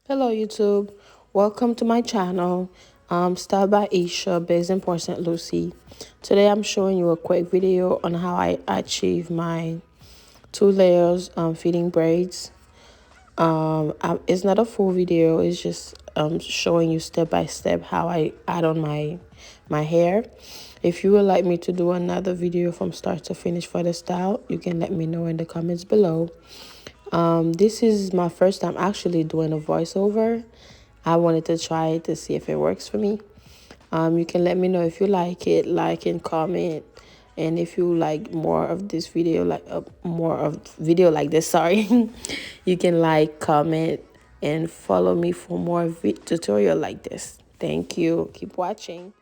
Hello YouTube, welcome to my channel. Styled by Isha, based in Port St. Lucie. Today I'm showing you a quick video on how I achieve my 2 layers feeding braids. It's not a full video, it's just showing you step by step how I add on my hair. If you would like me to do another video from start to finish for the style, you can let me know in the comments below. This is my first time actually doing a voiceover. I wanted to try it to see if it works for me. You can let me know if you like it, like and comment. And if you like more of this video, more of video like this, sorry, you can like, comment, and follow me for more tutorial like this. Thank you. Keep watching.